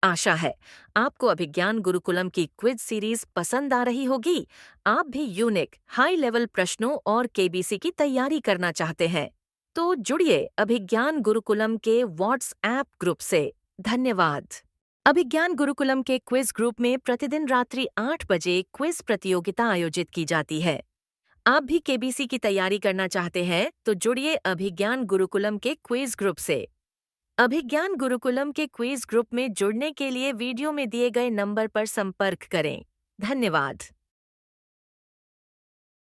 आशा है आपको अभिज्ञान गुरुकुलम की क्विज सीरीज पसंद आ रही होगी। आप भी यूनिक, हाई लेवल प्रश्नों और केबीसी की तैयारी करना चाहते हैं तो जुड़िए अभिज्ञान गुरुकुलम के व्हाट्सएप ग्रुप से। धन्यवाद। अभिज्ञान गुरुकुलम के क्विज ग्रुप में प्रतिदिन रात्रि 8 बजे क्विज प्रतियोगिता आयोजित की जाती है। आप भी केबीसी की तैयारी करना चाहते हैं तो जुड़िए अभिज्ञान गुरुकुलम के क्विज ग्रुप से। अभिज्ञान गुरुकुलम के क्विज ग्रुप में जुड़ने के लिए वीडियो में दिए गए नंबर पर संपर्क करें। धन्यवाद।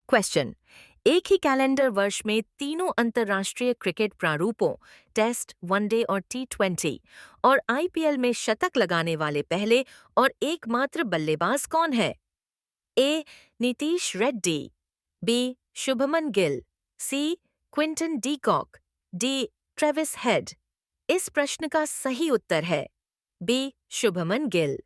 क्वेश्चन। एक ही कैलेंडर वर्ष में तीनों अंतर्राष्ट्रीय क्रिकेट प्रारूपों टेस्ट, वनडे और टी20 और आईपीएल में शतक लगाने वाले पहले और एकमात्र बल्लेबाज कौन है? A. Nitish Reddy, B. Shubman Gill, C. Quinton de Kock, D. Travis Head. इस प्रश्न का सही उत्तर है B. Shubman Gill.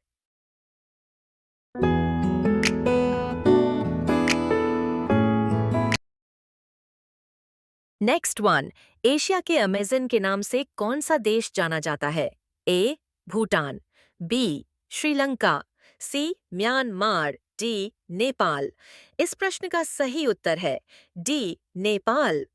Next one. Asia के अमेज़न के नाम से कौन सा देश जाना जाता है? A. Bhutan, B. Sri Lanka, C. Myanmar, D. Nepal. इस प्रश्न का सही उत्तर है डी. नेपाल।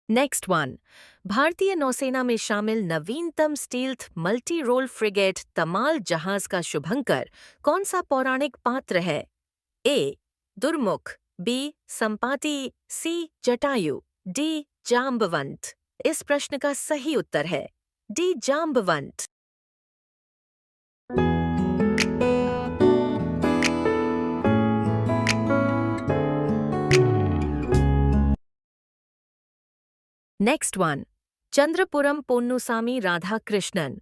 Next one. भारतीय नौसेना में शामिल नवीनतम स्टील्थ मल्टी रोल फ्रिगेट तमाल जहाज का शुभंकर कौन सा पौराणिक पात्र है? ए. दुर्मुख, बी. संपाति, सी. जटायु, डी. जाम्बवंत। इस प्रश्न का सही उत्तर है D. Jambavant. Next one. Chandrapuram Ponnusamy Radhakrishnan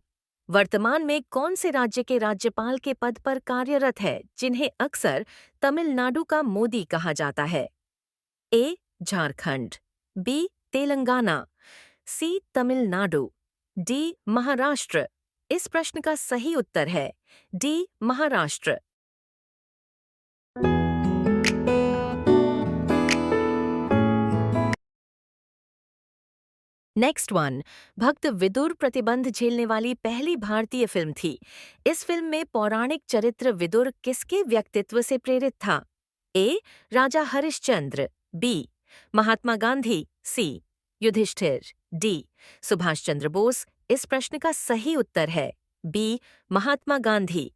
वर्तमान में कौन से राज्य के राज्यपाल के पद पर कार्यरत है जिन्हें अक्सर तमिलनाडु का मोदी कहा जाता है? ए. झारखंड, बी. तेलंगाना, सी. तमिलनाडु, डी. महाराष्ट्र। इस प्रश्न का सही उत्तर है डी. महाराष्ट्र। Next one. भक्त विदुर प्रतिबंध झेलने वाली पहली भारतीय फिल्म थी। इस फिल्म में पौराणिक चरित्र विदुर किसके व्यक्तित्व से प्रेरित था? A. Raja Harishchandra, B. Mahatma Gandhi, C. Yudhishthira, D. Subhash Chandra Bose. इस प्रश्न का सही उत्तर है B. Mahatma Gandhi.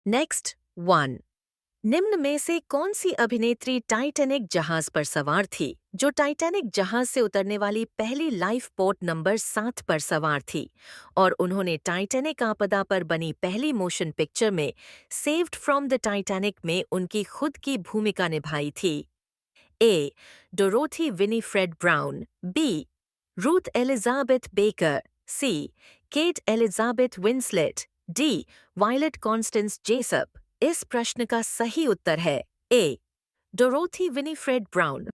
Next one. निम्न में से कौन सी अभिनेत्री टाइटैनिक जहाज पर सवार थी जो टाइटैनिक जहाज से उतरने वाली पहली लाइफ बोट नंबर 7 पर सवार थी और उन्होंने टाइटैनिक आपदा पर बनी पहली मोशन पिक्चर में सेव्ड फ्रॉम द टाइटैनिक में उनकी खुद की भूमिका निभाई थी? A. Dorothy Winifred Brown, B. Ruth Elizabeth Baker, C. Kate Elizabeth Winslet, D. Violet Constance Jessop. इस प्रश्न का सही उत्तर है A. Dorothy Winifred Brown.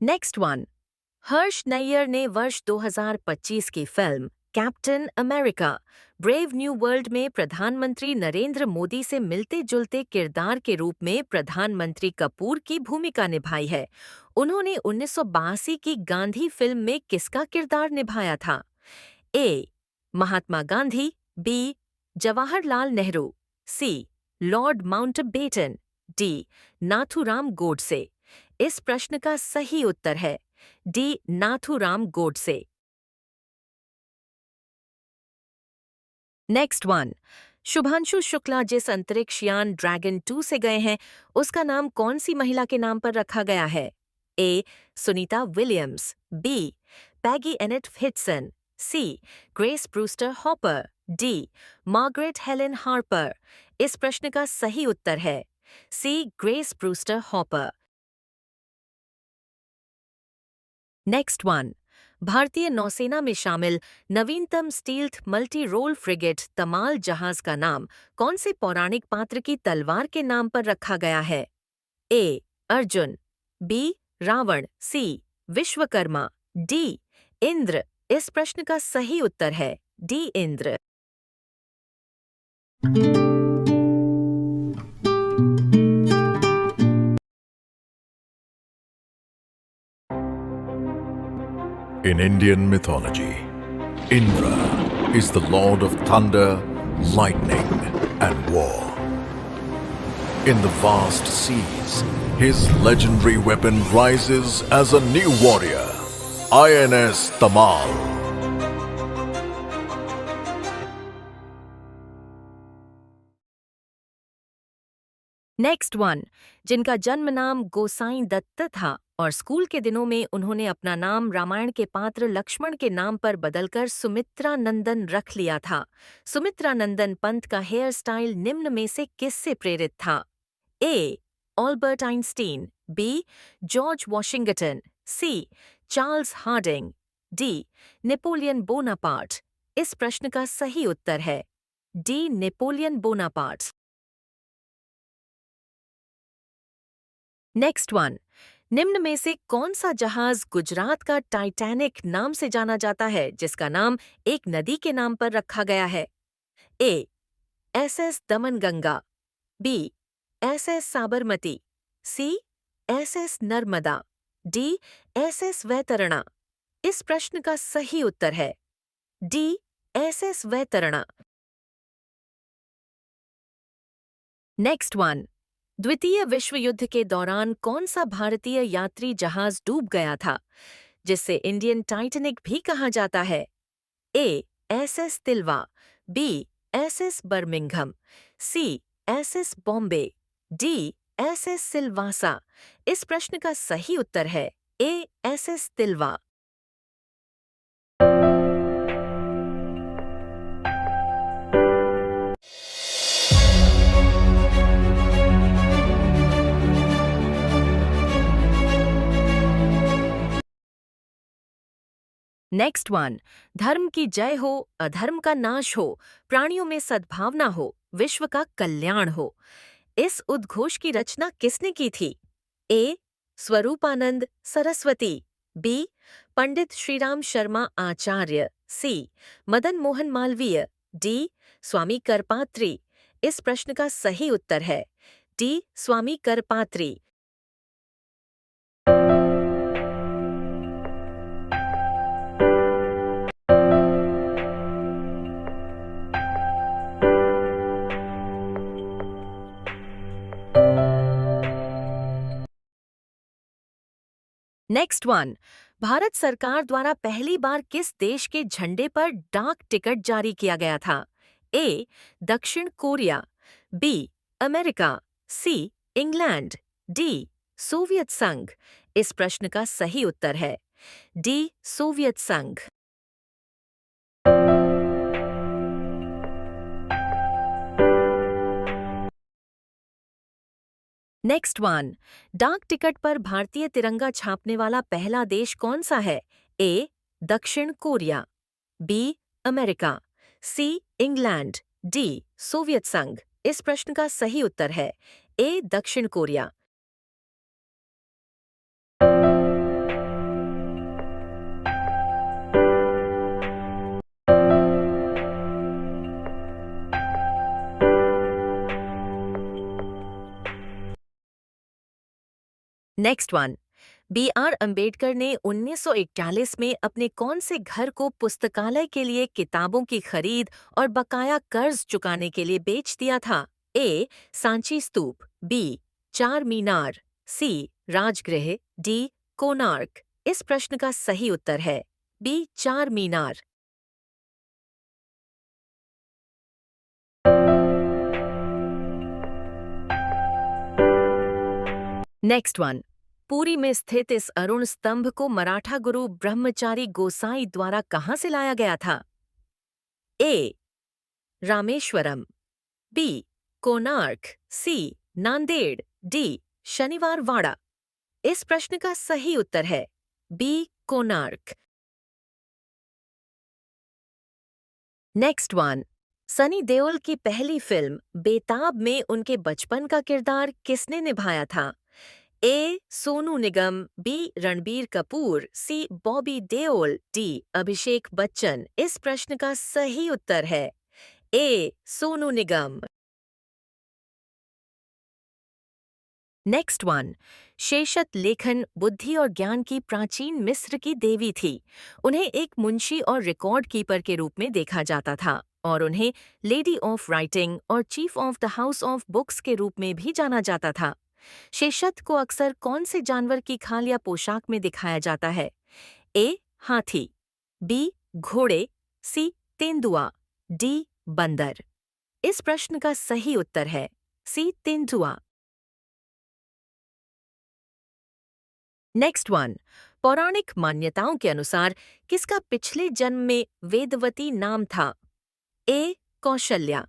Next one. Harsh Nayyar ने वर्ष 2025 की film Captain America Brave New World में प्रधानमंत्री नरेंद्र मोदी से मिलते जुलते किरदार के रूप में प्रधानमंत्री कपूर की भूमिका निभाई है। उन्होंने 1982 की गांधी फिल्म में किसका किरदार निभाया था? A. Mahatma Gandhi, B. Jawaharlal Nehru, C. Lord Mountbatten, D. Nathuram Godse. इस प्रश्न का सही उत्तर है D. Nathuram Godse. Next one. Shubhanshu Shukla जिस अंतरिक्ष यान ड्रैगन 2 से गए हैं उसका नाम कौन सी महिला के नाम पर रखा गया है? A. Sunita Williams, B. Peggy Annette Whitson, C. Grace Brewster Hopper, D. Margaret Helen Harper. इस प्रश्न का सही उत्तर है C. Grace Brewster Hopper. Next one. भारतीय नौसेना में शामिल नवीनतम स्टील्थ मल्टी रोल फ्रिगेट तमाल जहाज का नाम कौन से पौराणिक पात्र की तलवार के नाम पर रखा गया है? ए. अर्जुन, बी. रावण, सी. विश्वकर्मा, डी. इंद्र। इस प्रश्न का सही उत्तर है D Indra. In Indian mythology, Indra is the lord of thunder, lightning, and war. In the vast seas, his legendary weapon rises as a new warrior, INS Tamal. Next one, जिनका जन्म नाम गोसाई दत्त था और स्कूल के दिनों में उन्होंने अपना नाम रामायण के पात्र लक्ष्मण के नाम पर बदलकर सुमित्रा नंदन रख लिया था। सुमित्रा नंदन पंत का हेयर स्टाइल निम्न में से किससे प्रेरित था? A. Albert Einstein, B. George Washington, C. Charles Hardinge, D. Napoleon Bonaparte. इस प्रश्न का सही उत्तर है D. Napoleon Bonaparte. Next one, निम्न में से कौन सा जहाज गुजरात का टाइटैनिक नाम से जाना जाता है जिसका नाम एक नदी के नाम पर रखा गया है? A. SS Damanganga, B. SS Sabarmati, C. SS Narmada, D. SS Vaitarna. इस प्रश्न का सही उत्तर है D. SS Vaitarna. Next one, द्वितीय विश्व युद्ध के दौरान कौन सा भारतीय यात्री जहाज डूब गया था जिससे इंडियन टाइटैनिक भी कहा जाता है? A. SS Tilawa, B. SS Birmingham, C. SS Bombay, D. SS Silvassa. इस प्रश्न का सही उत्तर है A. SS Tilawa. Next one, धर्म की जय हो, अधर्म का नाश हो, प्राणियों में सद्भावना हो, विश्व का कल्याण हो। इस उद्घोष की रचना किसने की थी? ए. स्वरूपानंद सरस्वती, बी. पंडित श्रीराम शर्मा आचार्य, सी. मदन मोहन मालवीय, डी. स्वामी करपात्री। इस प्रश्न का सही उत्तर है डी. स्वामी करपात्री। नेक्स्ट वन, भारत सरकार द्वारा पहली बार किस देश के झंडे पर डाक टिकट जारी किया गया था? ए. दक्षिण Korea, B. America, C. England, D. Soviet संघ। इस प्रश्न का सही उत्तर है डी. सोवियत संघ। नेक्स्ट वन, डाक टिकट पर भारतीय तिरंगा छापने वाला पहला देश कौन सा है? ए. दक्षिण Korea, B. America, C. England, D. Soviet संघ। इस प्रश्न का सही उत्तर है ए. दक्षिण Korea. Next one, B.R. Ambedkar ने 1941 में अपने कौन से घर को पुस्तकालय के लिए किताबों की खरीद और बकाया कर्ज चुकाने के लिए बेच दिया था? ए. सांची स्तूप, बी. चार मीनार, सी. राजगृह, डी. कोणार्क। इस प्रश्न का सही उत्तर है बी. चार मीनार। नेक्स्ट वन, पुरी में स्थित इस अरुण स्तंभ को मराठा गुरु ब्रह्मचारी गोसाई द्वारा कहाँ से लाया गया था? A. Rameswaram, B. Konark, C. Nanded, D. Shaniwar Wada. इस प्रश्न का सही उत्तर है B. Konark. Next one, Sunny Deol की पहली फिल्म बेताब में उनके बचपन का किरदार किसने निभाया था? A. Sonu Nigam, B. Ranbir Kapoor, C. Bobby Deol, D. Abhishek Bachchan. इस प्रश्न का सही उत्तर है A. Sonu Nigam. Next one. शेषत लेखन बुद्धि और ज्ञान की प्राचीन मिस्र की देवी थी। उन्हें एक मुंशी और रिकॉर्ड कीपर के रूप में देखा जाता था और उन्हें लेडी ऑफ राइटिंग और chief of the house of books के रूप में भी जाना जाता था। शेषत को अक्सर कौन से जानवर की खाल या पोशाक में दिखाया जाता है? ए. हाथी, बी. घोड़े, सी. तेंदुआ, डी. बंदर। इस प्रश्न का सही उत्तर है सी. तेंदुआ। Next one. पौराणिक मान्यताओं के अनुसार किसका पिछले जन्म में वेदवती नाम था? A. Kaushalya,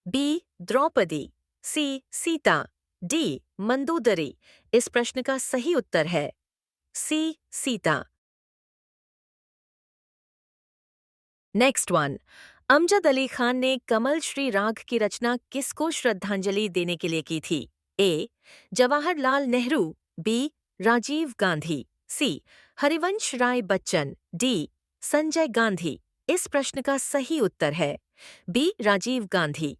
B. Draupadi, C. Sita, D. Mandodari. इस प्रश्न का सही उत्तर है C. Sita. Next one. Amjad Ali Khan ने कमल श्री राग की रचना किसको श्रद्धांजलि देने के लिए की थी? ए. जवाहरलाल नेहरू, बी. राजीव गांधी, सी. हरिवंश राय बच्चन, डी. संजय गांधी। इस प्रश्न का सही उत्तर है बी. राजीव गांधी।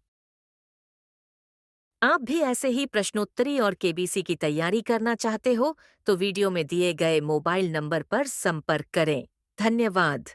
आप भी ऐसे ही प्रश्नोत्तरी और केबीसी की तैयारी करना चाहते हो तो वीडियो में दिए गए मोबाइल नंबर पर संपर्क करें। धन्यवाद।